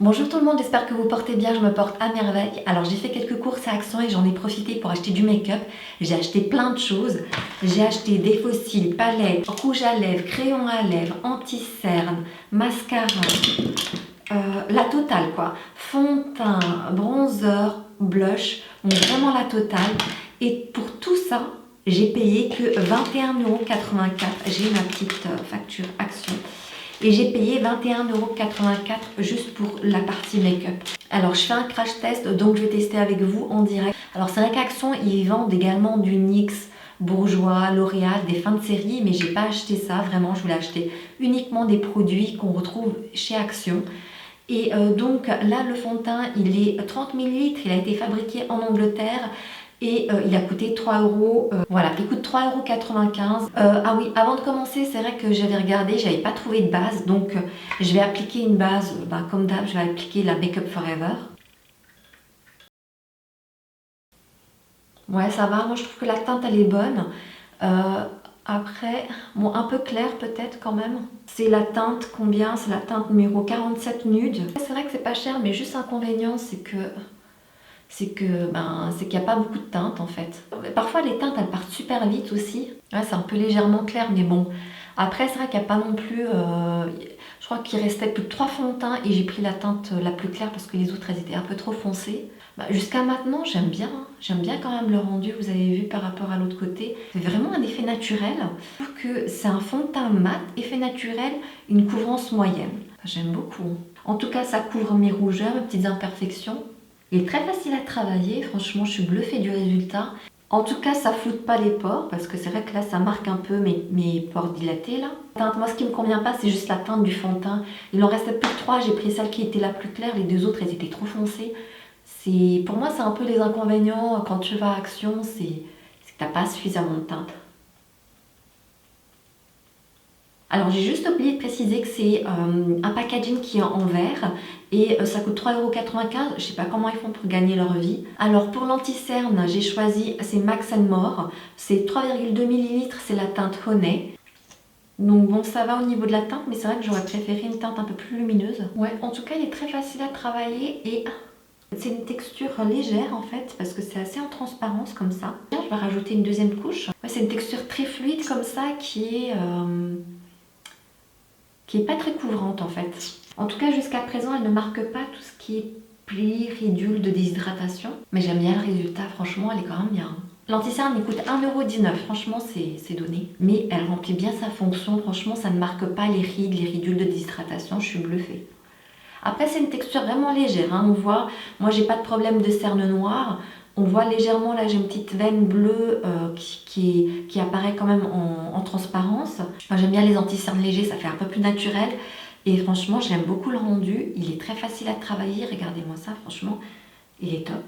Bonjour tout le monde, j'espère que vous portez bien, je me porte à merveille. Alors j'ai fait quelques courses à Action et j'en ai profité pour acheter du make-up. J'ai acheté plein de choses. J'ai acheté des faux cils, palettes, rouge à lèvres, crayon à lèvres, anti-cerne, mascara, la totale quoi. Fond de teint, bronzer, blush, donc vraiment la totale. Et pour tout ça, j'ai payé que 21,84 €. J'ai ma petite facture Action. Et j'ai payé 21,84 € juste pour la partie make-up. Alors je fais un crash test, donc je vais tester avec vous en direct. Alors c'est vrai qu'Action, ils vendent également du NYX, Bourjois, L'Oréal, des fins de série, mais j'ai pas acheté ça, vraiment je voulais acheter uniquement des produits qu'on retrouve chez Action. Et donc là le fond de teint il est 30 ml, il a été fabriqué en Angleterre. Et il a coûté 3 €, voilà, il coûte 3,95 €. Ah oui, avant de commencer, c'est vrai que j'avais regardé, j'avais pas trouvé de base, donc je vais appliquer une base, comme d'hab, je vais appliquer la Make Up Forever. Ouais, ça va, moi je trouve que la teinte elle est bonne. Après, bon, un peu clair peut-être quand même. C'est la teinte combien? C'est la teinte numéro 47 nude. C'est vrai que c'est pas cher, mais juste inconvénient, c'est qu'il n'y a pas beaucoup de teintes en fait. Parfois les teintes elles partent super vite aussi. Ouais, c'est un peu légèrement clair, mais bon. Après c'est vrai qu'il n'y a pas non plus... je crois qu'il restait plus que 3 fonds de teint et j'ai pris la teinte la plus claire parce que les autres elles étaient un peu trop foncées. Jusqu'à maintenant j'aime bien, hein. J'aime bien quand même le rendu, vous avez vu par rapport à l'autre côté. C'est vraiment un effet naturel. Je trouve que c'est un fond de teint mat, effet naturel, une couvrance moyenne. J'aime beaucoup. En tout cas ça couvre mes rougeurs, mes petites imperfections. Il est très facile à travailler, franchement je suis bluffée du résultat. En tout cas ça floute pas les pores parce que c'est vrai que là ça marque un peu mes pores dilatés là. Moi ce qui me convient pas c'est juste la teinte du fond de teint. Il en restait plus que 3, j'ai pris celle qui était la plus claire, les deux autres elles étaient trop foncées. Pour moi c'est un peu les inconvénients quand tu vas à Action, c'est que t'as pas suffisamment de teinte. Alors j'ai juste oublié de préciser que c'est un packaging qui est en verre et ça coûte 3,95 €. Je sais pas comment ils font pour gagner leur vie. Alors pour l'anti-cerne, j'ai choisi, c'est Max More. C'est 3,2 ml, c'est la teinte Honey. Donc bon, ça va au niveau de la teinte, mais c'est vrai que j'aurais préféré une teinte un peu plus lumineuse. Ouais, en tout cas, il est très facile à travailler et c'est une texture légère en fait, parce que c'est assez en transparence comme ça. Je vais rajouter une deuxième couche. Ouais, c'est une texture très fluide comme ça qui est pas très couvrante en fait. En tout cas jusqu'à présent elle ne marque pas tout ce qui est plis, ridules de déshydratation. Mais j'aime bien le résultat, franchement elle est quand même bien. L'anti-cerne il coûte 1,19 €, franchement c'est donné. Mais elle remplit bien sa fonction, franchement ça ne marque pas les rides, les ridules de déshydratation, je suis bluffée. Après c'est une texture vraiment légère, hein. On voit, moi j'ai pas de problème de cerne noire. On voit légèrement, là j'ai une petite veine bleue qui apparaît quand même en transparence. Moi j'aime bien les anti-cernes légers, ça fait un peu plus naturel. Et franchement j'aime beaucoup le rendu, il est très facile à travailler, regardez-moi ça, franchement, il est top.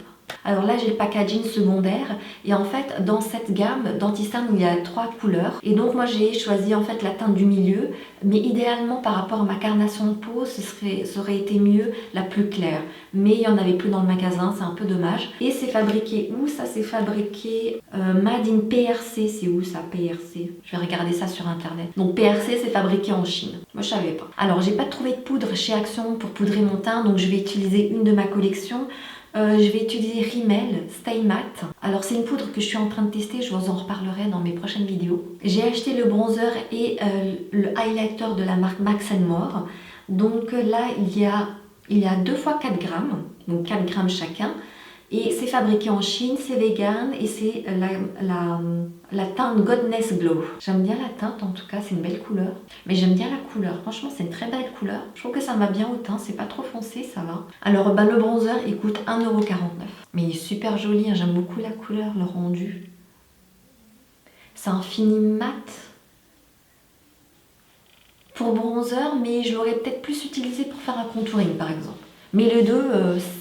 Alors là j'ai le packaging secondaire et en fait dans cette gamme d'anti-cerne il y a 3 couleurs et donc moi j'ai choisi en fait la teinte du milieu, mais idéalement par rapport à ma carnation de peau ça aurait été mieux la plus claire, mais il n'y en avait plus dans le magasin, c'est un peu dommage. Et c'est fabriqué où? Ça c'est fabriqué Made in PRC. C'est où ça, PRC? Je vais regarder ça sur internet. Donc PRC c'est fabriqué en Chine, moi je savais pas. Alors j'ai pas trouvé de poudre chez Action pour poudrer mon teint, donc je vais utiliser une de ma collection. Je vais utiliser Rimmel Stay Matte. Alors c'est une poudre que je suis en train de tester, je vous en reparlerai dans mes prochaines vidéos. J'ai acheté le bronzer et le highlighter de la marque Max More. Donc là il y a 2 fois 4 grammes, donc 4 grammes chacun. Et c'est fabriqué en Chine, c'est vegan et c'est la teinte Godness Glow. J'aime bien la teinte, en tout cas c'est une belle couleur. Mais j'aime bien la couleur, franchement c'est une très belle couleur. Je trouve que ça me va bien au teint, c'est pas trop foncé, ça va. Alors le bronzer il coûte 1,49 €. Mais il est super joli, hein. J'aime beaucoup la couleur, le rendu. C'est un fini mat pour bronzer, mais je l'aurais peut-être plus utilisé pour faire un contouring par exemple. Mais les deux,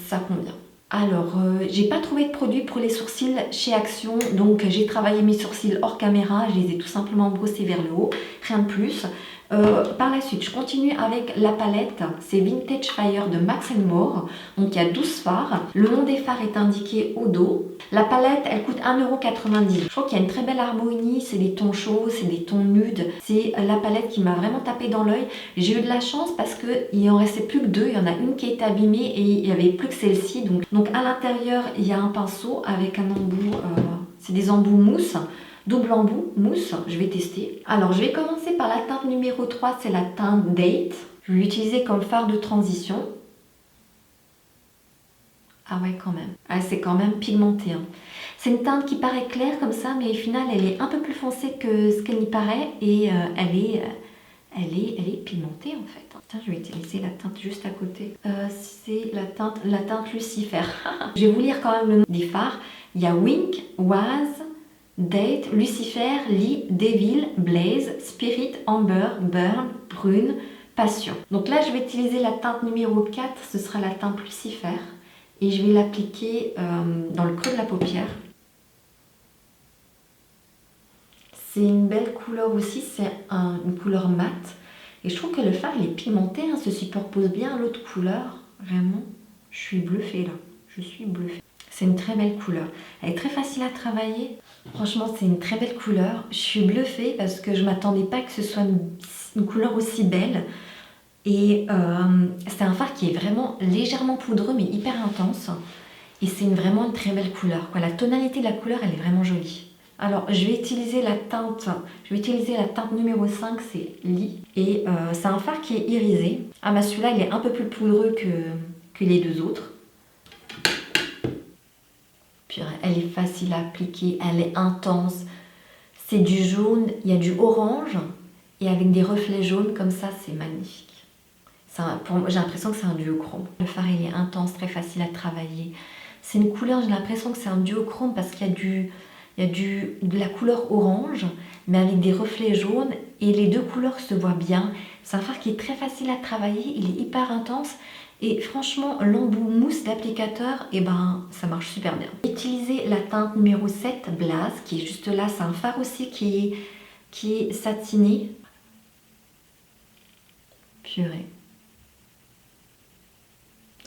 ça convient. Alors, j'ai pas trouvé de produit pour les sourcils chez Action, donc j'ai travaillé mes sourcils hors caméra, je les ai tout simplement brossés vers le haut, rien de plus. Par la suite, je continue avec la palette, c'est Vintage Fire de Max More. Donc il y a 12 fards. Le nom des fards est indiqué au dos. La palette, elle coûte 1,90 €. Je trouve qu'il y a une très belle harmonie, c'est des tons chauds, c'est des tons nudes. C'est la palette qui m'a vraiment tapé dans l'œil. J'ai eu de la chance parce qu'il en restait plus que deux. Il y en a une qui est abîmée et il n'y avait plus que celle-ci. Donc à l'intérieur, il y a un pinceau avec un embout, c'est des embouts mousse. Double embout, mousse, je vais tester. Alors, je vais commencer par la teinte numéro 3, c'est la teinte Date. Je vais l'utiliser comme fard de transition. Ah ouais, quand même. Ah, c'est quand même pigmenté. Hein. C'est une teinte qui paraît claire comme ça, mais au final, elle est un peu plus foncée que ce qu'elle n'y paraît. Et elle est pigmentée, en fait. Tiens, je vais utiliser la teinte juste à côté. C'est la teinte Lucifer. Je vais vous lire quand même le nom des fards. Il y a Wink, Oise, Date, Lucifer, Lee, Devil, Blaze, Spirit, Amber, Burn, Brune, Passion. Donc là, je vais utiliser la teinte numéro 4, ce sera la teinte Lucifer. Et je vais l'appliquer dans le creux de la paupière. C'est une belle couleur aussi, c'est une couleur mate. Et je trouve que le fard, il est pigmenté, hein, se superpose bien à l'autre couleur. Vraiment, je suis bluffée là, je suis bluffée. C'est une très belle couleur. Elle est très facile à travailler. Franchement, c'est une très belle couleur. Je suis bluffée parce que je ne m'attendais pas que ce soit une couleur aussi belle. Et c'est un fard qui est vraiment légèrement poudreux mais hyper intense. Et c'est vraiment une très belle couleur. La tonalité de la couleur, elle est vraiment jolie. Alors, je vais utiliser la teinte numéro 5, c'est Lee. Et c'est un fard qui est irisé. Ah, mais celui-là, il est un peu plus poudreux que les deux autres. Puis, elle est facile à appliquer, elle est intense. C'est du jaune, il y a du orange. Et avec des reflets jaunes comme ça, c'est magnifique. J'ai l'impression que c'est un duochrome. Le fard, il est intense, très facile à travailler. C'est une couleur, j'ai l'impression que c'est un duochrome parce qu'il y a de la couleur orange, mais avec des reflets jaunes. Et les deux couleurs se voient bien. C'est un fard qui est très facile à travailler, il est hyper intense. Et franchement, l'embout mousse d'applicateur, ça marche super bien. J'ai utilisé la teinte numéro 7, Blaze, qui est juste là. C'est un fard aussi qui est satiné. Purée.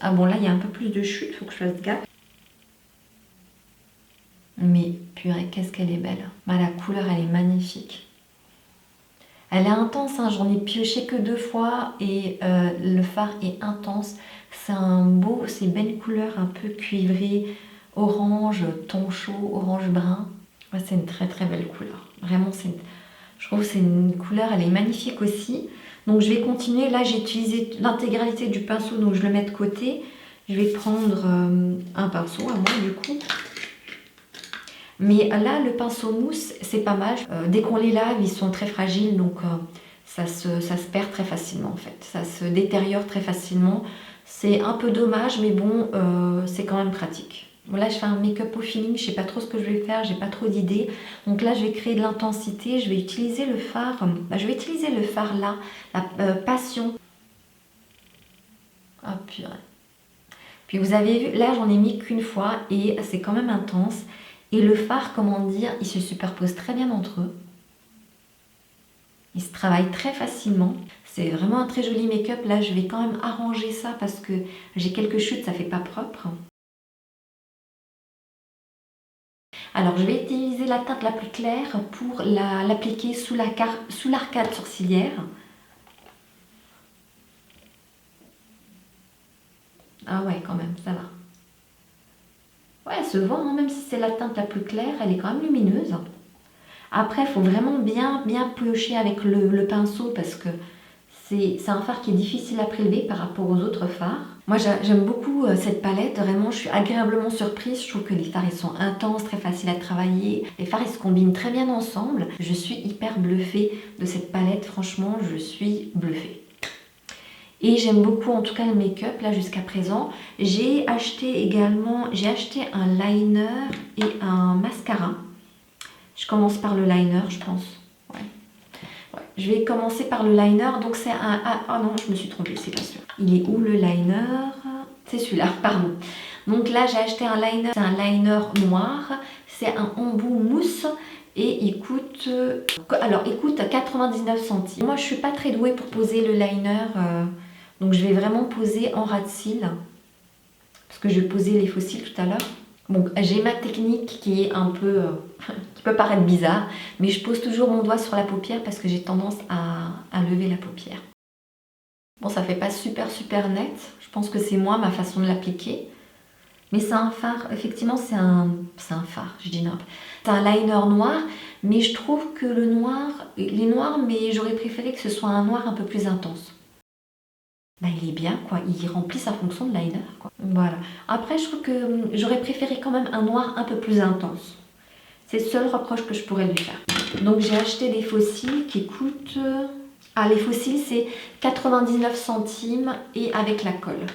Ah bon, là, il y a un peu plus de chute, il faut que je fasse gaffe. Mais purée, qu'est-ce qu'elle est belle. La couleur, elle est magnifique. Elle est intense, hein, j'en ai pioché que 2 fois et le fard est intense. C'est une belle couleur un peu cuivrée, orange, ton chaud, orange brun. Ouais, c'est une très très belle couleur. Vraiment, je trouve que c'est une couleur, elle est magnifique aussi. Donc je vais continuer. Là, j'ai utilisé l'intégralité du pinceau, donc je le mets de côté. Je vais prendre un pinceau à moi du coup. Mais là, le pinceau mousse, c'est pas mal. Dès qu'on les lave, ils sont très fragiles, donc ça se perd très facilement en fait. Ça se détériore très facilement. C'est un peu dommage, mais bon, c'est quand même pratique. Bon, là, je fais un make-up au feeling, je sais pas trop ce que je vais faire, j'ai pas trop d'idées. Donc là, je vais créer de l'intensité, je vais utiliser le fard. Là, la Passion. Ah purée. Puis vous avez vu, là, j'en ai mis qu'une fois et c'est quand même intense. Et le fard, comment dire, il se superpose très bien entre eux. Il se travaille très facilement. C'est vraiment un très joli make-up. Là, je vais quand même arranger ça parce que j'ai quelques chutes, ça fait pas propre. Alors, je vais utiliser la teinte la plus claire pour l'appliquer sous l'arcade sourcilière. Ah ouais, quand même, ça va. Ouais, elle se voit, hein, même si c'est la teinte la plus claire, elle est quand même lumineuse. Après, il faut vraiment bien piocher avec le pinceau parce que c'est un fard qui est difficile à prélever par rapport aux autres fards. Moi, j'aime beaucoup cette palette. Vraiment, je suis agréablement surprise. Je trouve que les fards, ils sont intenses, très faciles à travailler. Les fards, ils se combinent très bien ensemble. Je suis hyper bluffée de cette palette. Franchement, je suis bluffée. Et j'aime beaucoup en tout cas le make-up là jusqu'à présent. J'ai acheté un liner et un mascara. Je commence par le liner, je pense. Ouais. Je vais commencer par le liner. Donc c'est un... Ah non, je me suis trompée, c'est pas sûr. Il est où le liner? C'est celui-là, pardon. Donc là, j'ai acheté un liner. C'est un liner noir. C'est un embout mousse. et il coûte, il coûte 99 centimes. Moi je suis pas très douée pour poser le liner, donc je vais vraiment poser en ras de cils, parce que je vais poser les faux cils tout à l'heure. Bon, j'ai ma technique qui est un peu, qui peut paraître bizarre, mais je pose toujours mon doigt sur la paupière parce que j'ai tendance à lever la paupière. Bon, ça fait pas super net, je pense que c'est moi ma façon de l'appliquer. Mais c'est un fard, effectivement c'est un fard, je dis n'importe. C'est un liner noir, mais je trouve que le noir, il est noir, mais j'aurais préféré que ce soit un noir un peu plus intense. Bah, il est bien quoi, il remplit sa fonction de liner quoi. Voilà. Après je trouve que j'aurais préféré quand même un noir un peu plus intense. C'est le seul reproche que je pourrais lui faire. Donc j'ai acheté des faux cils qui coûtent... Ah, les faux cils c'est 99 centimes et avec la colle.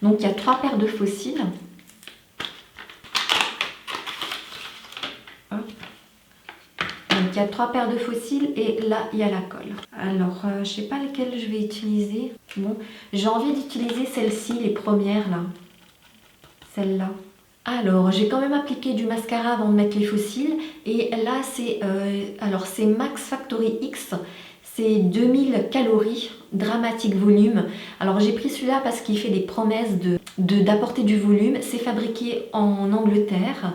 Donc il y a 3 paires de faux cils. Donc il y a 3 paires de faux cils et là il y a la colle. Alors je sais pas lesquelles je vais utiliser. Bon, j'ai envie d'utiliser celle-ci, les premières là. Celle-là. Alors j'ai quand même appliqué du mascara avant de mettre les faux cils. Et là c'est Max Factory X. C'est 2000 calories, dramatique volume. Alors j'ai pris celui-là parce qu'il fait des promesses d'apporter du volume. C'est fabriqué en Angleterre.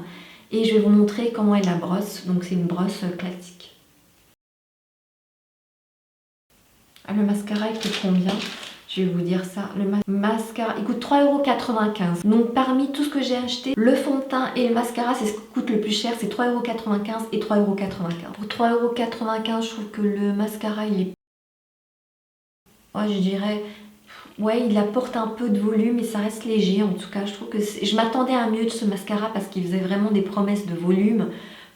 Et je vais vous montrer comment est la brosse. Donc c'est une brosse classique. Ah, le mascara il coûte combien? Je vais vous dire ça. Le mascara il coûte 3,95 €. Donc parmi tout ce que j'ai acheté, le fond de teint et le mascara c'est ce qui coûte le plus cher. C'est 3,95 € et 3,95 €. Pour 3,95 € je trouve que le mascara il est... Ouais, je dirais... Ouais, il apporte un peu de volume et ça reste léger. En tout cas, je trouve que je m'attendais à mieux de ce mascara parce qu'il faisait vraiment des promesses de volume.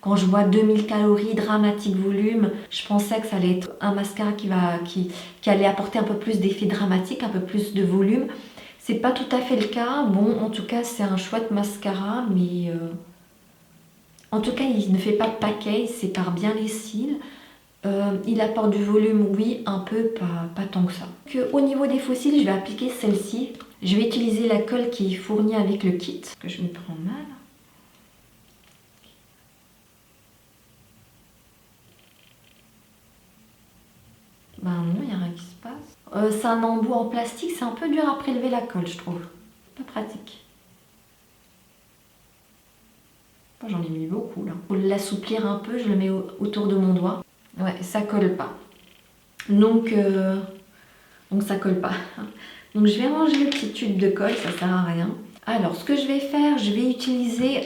Quand je vois 2000 calories, dramatique volume, je pensais que ça allait être un mascara qui allait apporter un peu plus d'effet dramatique, un peu plus de volume. C'est pas tout à fait le cas. Bon, en tout cas, c'est un chouette mascara, mais... En tout cas, il ne fait pas de paquet, il sépare bien les cils. Il apporte du volume, oui, un peu, pas tant que ça. Donc, au niveau des faux cils, je vais appliquer celle-ci. Je vais utiliser la colle qui est fournie avec le kit, que je me prends mal. Ben non, il n'y a rien qui se passe. C'est un embout en plastique, c'est un peu dur à prélever la colle, je trouve. Pas pratique. J'en ai mis beaucoup là. Pour l'assouplir un peu, je le mets autour de mon doigt. Ouais, ça colle pas. Donc ça colle pas. Donc je vais ranger le petit tube de colle, ça sert à rien. Alors ce que je vais faire, je vais utiliser,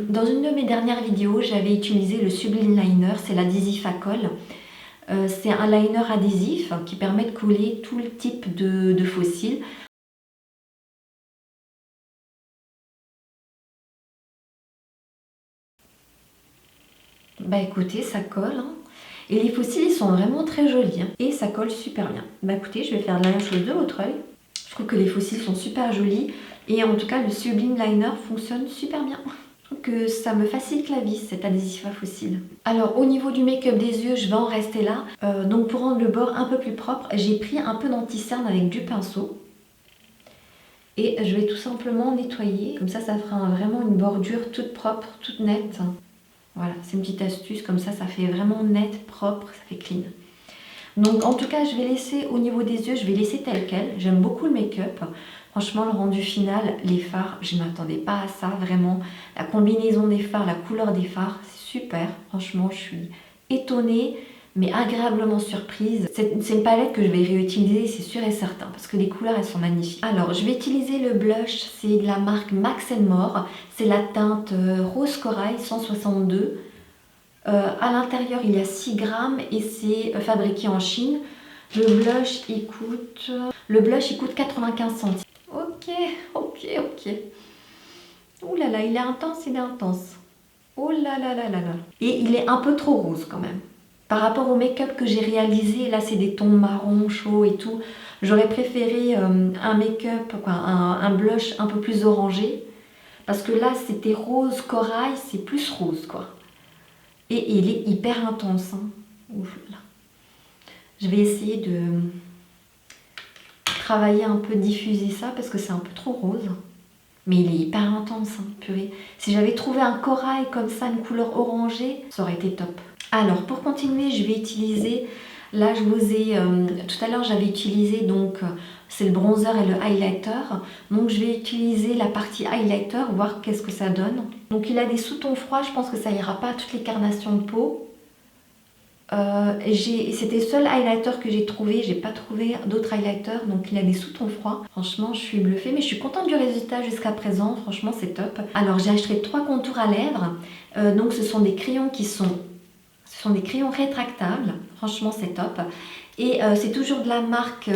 dans une de mes dernières vidéos, j'avais utilisé le Sublime Liner, c'est l'adhésif à colle. C'est un liner adhésif qui permet de coller tout le type de faux cils. Bah écoutez, ça colle. Hein. Et les faux cils, ils sont vraiment très jolis. Hein. Et ça colle super bien. Bah écoutez, je vais faire la même chose de l'autre œil. Je trouve que les faux cils sont super jolis. Et en tout cas, le Sublime Liner fonctionne super bien. Je trouve que ça me facilite la vie, cet adhésif à faux cils. Alors, au niveau du make-up des yeux, je vais en rester là. Donc, pour rendre le bord un peu plus propre, j'ai pris un peu d'anti-cerne avec du pinceau. Et je vais tout simplement nettoyer. Comme ça fera vraiment une bordure toute propre, toute nette. Voilà, c'est une petite astuce. Comme ça fait vraiment net, propre, ça fait clean. Donc, en tout cas, je vais laisser au niveau des yeux, je vais laisser tel quel. J'aime beaucoup le make-up. Franchement, le rendu final, les fards, je ne m'attendais pas à ça, vraiment. La combinaison des fards, la couleur des fards, c'est super. Franchement, je suis étonnée, mais agréablement surprise. C'est une palette que je vais réutiliser, c'est sûr et certain, parce que les couleurs, elles sont magnifiques. Alors, je vais utiliser le blush, c'est de la marque Max More. C'est la teinte Rose Corail 162. À l'intérieur, il y a 6 grammes et c'est fabriqué en Chine. Le blush, il coûte 95 centimes. Ok. Ouh là là, il est intense, Oh là là là là là. Et il est un peu trop rose quand même. Par rapport au make-up que j'ai réalisé, là c'est des tons marron, chaud et tout. J'aurais préféré un make-up, un blush un peu plus orangé. Parce que là c'était rose corail, c'est plus rose quoi. Et il est hyper intense. Hein. Ouf là. Je vais essayer de travailler un peu, diffuser ça parce que c'est un peu trop rose. Mais il est hyper intense, hein, purée. Si j'avais trouvé un corail comme ça, une couleur orangée, ça aurait été top. Alors pour continuer, je vais utiliser, là je vous ai, tout à l'heure j'avais utilisé donc c'est le bronzer et le highlighter. Donc je vais utiliser la partie highlighter, voir qu'est-ce que ça donne. Donc il a des sous-tons froids, je pense que ça ira pas à toutes les carnations de peau. C'était le seul highlighter que j'ai trouvé, j'ai pas trouvé d'autres highlighters, donc il a des sous-tons froids. Franchement, je suis bluffée, mais je suis contente du résultat jusqu'à présent, franchement c'est top. Alors j'ai acheté 3 contours à lèvres, donc ce sont des crayons ce sont des crayons rétractables, franchement c'est top. Et c'est toujours de la marque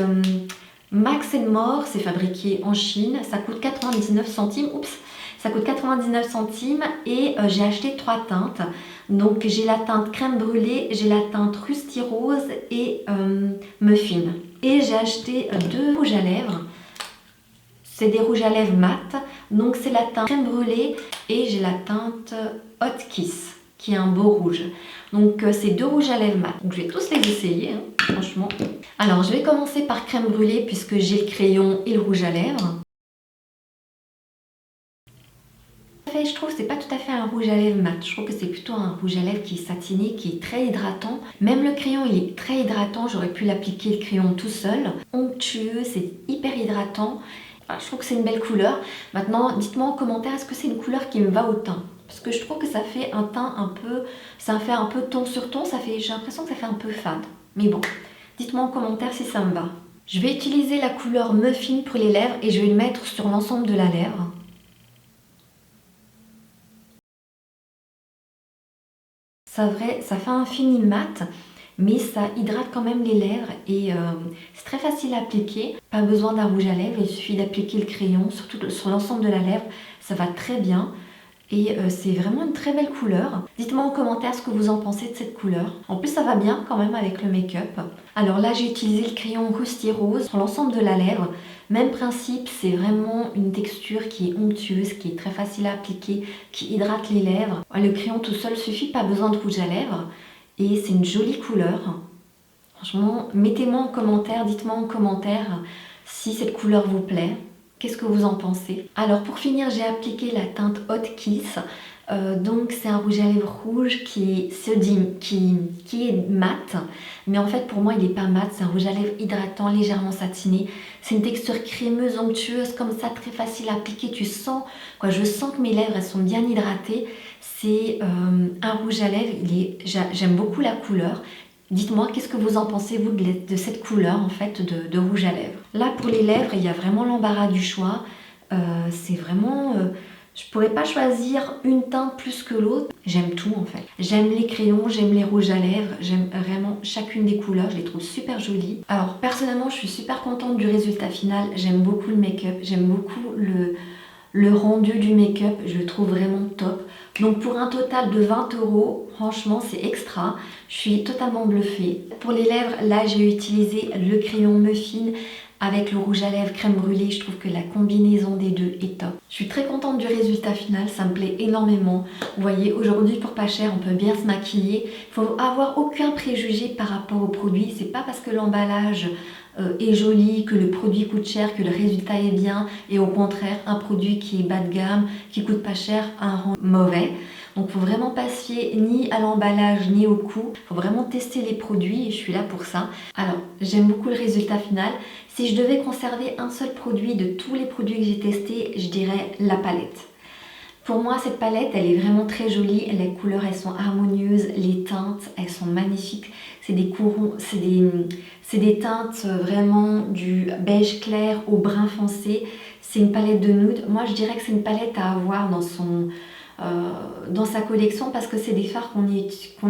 Max More, c'est fabriqué en Chine, ça coûte 99 centimes, oups, ça coûte 99 centimes et j'ai acheté 3 teintes. Donc j'ai la teinte crème brûlée, j'ai la teinte rusty rose et muffin. Et j'ai acheté 2 rouges à lèvres. C'est des rouges à lèvres mat. Donc c'est la teinte crème brûlée et j'ai la teinte hot kiss qui est un beau rouge. Donc c'est 2 rouges à lèvres mat. Donc je vais tous les essayer, hein, franchement. Alors je vais commencer par crème brûlée puisque j'ai le crayon et le rouge à lèvres. Je trouve que c'est pas tout à fait un rouge à lèvres mat, je trouve que c'est plutôt un rouge à lèvres qui est satiné, qui est très hydratant. Même le crayon il est très hydratant, j'aurais pu l'appliquer le crayon tout seul. Onctueux, c'est hyper hydratant. Je trouve que c'est une belle couleur. Maintenant, dites-moi en commentaire, est-ce que c'est une couleur qui me va au teint? Parce que je trouve que ça fait un teint un peu, ça fait un peu ton sur ton, j'ai l'impression que ça fait un peu fade. Mais bon, dites-moi en commentaire si ça me va. Je vais utiliser la couleur Muffin pour les lèvres et je vais le mettre sur l'ensemble de la lèvre. Ça fait un fini mat, mais ça hydrate quand même les lèvres et c'est très facile à appliquer. Pas besoin d'un rouge à lèvres, il suffit d'appliquer le crayon, surtout sur l'ensemble de la lèvre, ça va très bien. Et c'est vraiment une très belle couleur. Dites-moi en commentaire ce que vous en pensez de cette couleur. En plus ça va bien quand même avec le make-up. Alors là j'ai utilisé le crayon Rusty Rose sur l'ensemble de la lèvre. Même principe, c'est vraiment une texture qui est onctueuse, qui est très facile à appliquer, qui hydrate les lèvres. Le crayon tout seul suffit, pas besoin de rouge à lèvres. Et c'est une jolie couleur. Franchement, mettez-moi en commentaire, dites-moi en commentaire si cette couleur vous plaît. Qu'est-ce que vous en pensez? Alors pour finir, j'ai appliqué la teinte Hot Kiss. Donc c'est un rouge à lèvres rouge qui est mat. Mais en fait pour moi il n'est pas mat, c'est un rouge à lèvres hydratant, légèrement satiné. C'est une texture crémeuse, onctueuse, comme ça, très facile à appliquer. Tu sens, je sens que mes lèvres elles sont bien hydratées. C'est un rouge à lèvres, j'aime beaucoup la couleur. Dites-moi, qu'est-ce que vous en pensez, vous, de cette couleur, en fait, de rouge à lèvres. Là, pour les lèvres, il y a vraiment l'embarras du choix. C'est vraiment... je pourrais pas choisir une teinte plus que l'autre. J'aime tout, en fait. J'aime les crayons, j'aime les rouges à lèvres. J'aime vraiment chacune des couleurs. Je les trouve super jolies. Alors, personnellement, je suis super contente du résultat final. J'aime beaucoup le make-up. J'aime beaucoup le rendu du make-up. Je le trouve vraiment top. Donc pour un total de 20 €, franchement c'est extra, je suis totalement bluffée. Pour les lèvres, là j'ai utilisé le crayon Muffin avec le rouge à lèvres crème brûlée, je trouve que la combinaison des deux est top. Je suis très contente du résultat final, ça me plaît énormément. Vous voyez, aujourd'hui pour pas cher, on peut bien se maquiller. Il faut avoir aucun préjugé par rapport au produit, c'est pas parce que l'emballage est joli, que le produit coûte cher, que le résultat est bien, et au contraire un produit qui est bas de gamme, qui coûte pas cher, un rend mauvais. Donc il faut vraiment pas se fier ni à l'emballage ni au coût, il faut vraiment tester les produits et je suis là pour ça. Alors j'aime beaucoup le résultat final. Si je devais conserver un seul produit de tous les produits que j'ai testés, je dirais la palette. Pour moi, cette palette, elle est vraiment très jolie. Les couleurs, elles sont harmonieuses. Les teintes, elles sont magnifiques. C'est des courants, c'est des teintes vraiment du beige clair au brun foncé. C'est une palette de nude. Moi, je dirais que c'est une palette à avoir dans sa collection parce que c'est des fards qu'on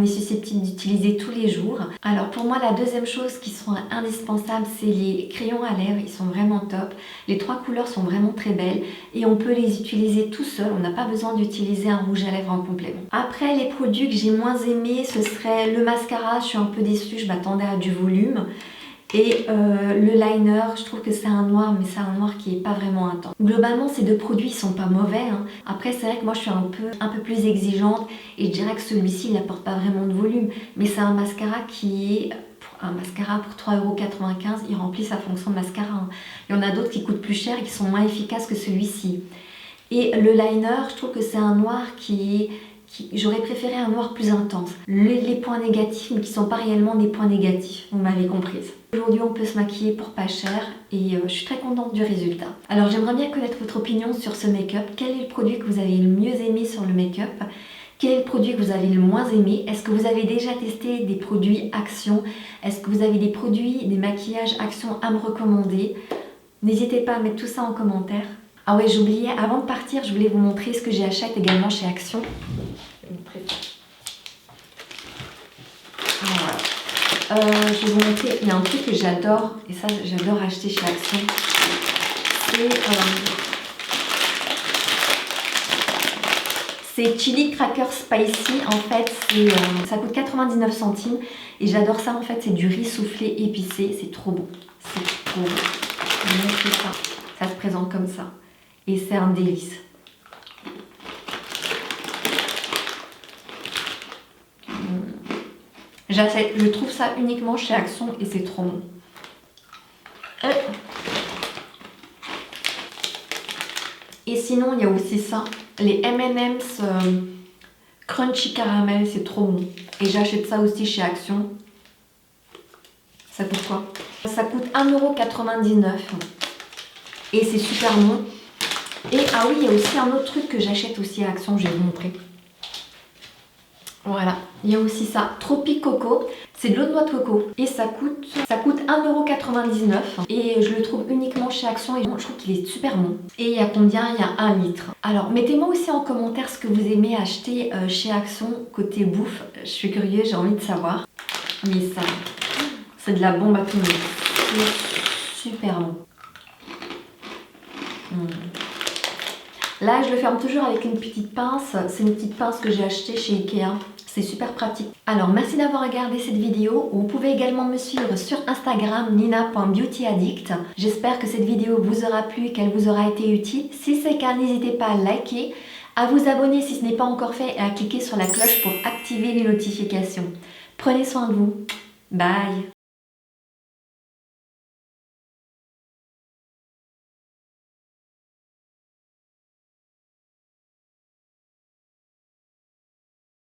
est susceptible d'utiliser tous les jours. Alors pour moi, la deuxième chose qui sont indispensables, c'est les crayons à lèvres. Ils sont vraiment top. Les 3 couleurs sont vraiment très belles et on peut les utiliser tout seul. On n'a pas besoin d'utiliser un rouge à lèvres en complément. Après, les produits que j'ai moins aimés, ce serait le mascara. Je suis un peu déçue, je m'attendais à du volume. Et le liner, je trouve que c'est un noir, mais c'est un noir qui n'est pas vraiment intense. Globalement, ces deux produits ne sont pas mauvais, hein. Après, c'est vrai que moi, je suis un peu plus exigeante et je dirais que celui-ci, il n'apporte pas vraiment de volume. Mais c'est un mascara qui est... Un mascara pour 3,95 €, il remplit sa fonction de mascara, hein. Il y en a d'autres qui coûtent plus cher et qui sont moins efficaces que celui-ci. Et le liner, je trouve que c'est un noir qui J'aurais préféré un noir plus intense. Les points négatifs, mais qui sont pas réellement des points négatifs. Vous m'avez comprise. Aujourd'hui, on peut se maquiller pour pas cher et je suis très contente du résultat. Alors, j'aimerais bien connaître votre opinion sur ce make-up. Quel est le produit que vous avez le mieux aimé sur le make-up? Quel est le produit que vous avez le moins aimé? Est-ce que vous avez déjà testé des produits Action? Est-ce que vous avez des produits, des maquillages Action à me recommander? N'hésitez pas à mettre tout ça en commentaire. Ah ouais, j'oubliais, avant de partir, je voulais vous montrer ce que j'achète également chez Action. Voilà. Je vais vous montrer, il y a un truc que j'adore, et ça j'adore acheter chez Action. C'est Chili Cracker Spicy, en fait, ça coûte 99 centimes. Et j'adore ça, en fait, c'est du riz soufflé épicé, c'est trop beau. C'est trop beau. Je vais vous montrer ça. Ça se présente comme ça. Et c'est un délice. Je trouve ça uniquement chez Action et c'est trop bon. Et sinon, il y a aussi ça, les M&M's Crunchy Caramel, c'est trop bon. Et j'achète ça aussi chez Action. Ça coûte quoi? Ça coûte 1,99 €. Et c'est super bon. Et ah oui, il y a aussi un autre truc que j'achète aussi à Action, je vais vous montrer. Voilà, il y a aussi ça, Tropic Coco, c'est de l'eau de noix de coco et ça coûte 1,99 € et je le trouve uniquement chez Action et je trouve qu'il est super bon. Et il y a combien? Il y a 1 litre. Alors mettez-moi aussi en commentaire ce que vous aimez acheter chez Action côté bouffe, je suis curieuse, j'ai envie de savoir. Mais ça, c'est de la bombe atomique, c'est super bon. Là, je le ferme toujours avec une petite pince. C'est une petite pince que j'ai achetée chez Ikea. C'est super pratique. Alors, merci d'avoir regardé cette vidéo. Vous pouvez également me suivre sur Instagram, nina.beautyaddict. J'espère que cette vidéo vous aura plu et qu'elle vous aura été utile. Si c'est le cas, n'hésitez pas à liker, à vous abonner si ce n'est pas encore fait et à cliquer sur la cloche pour activer les notifications. Prenez soin de vous. Bye!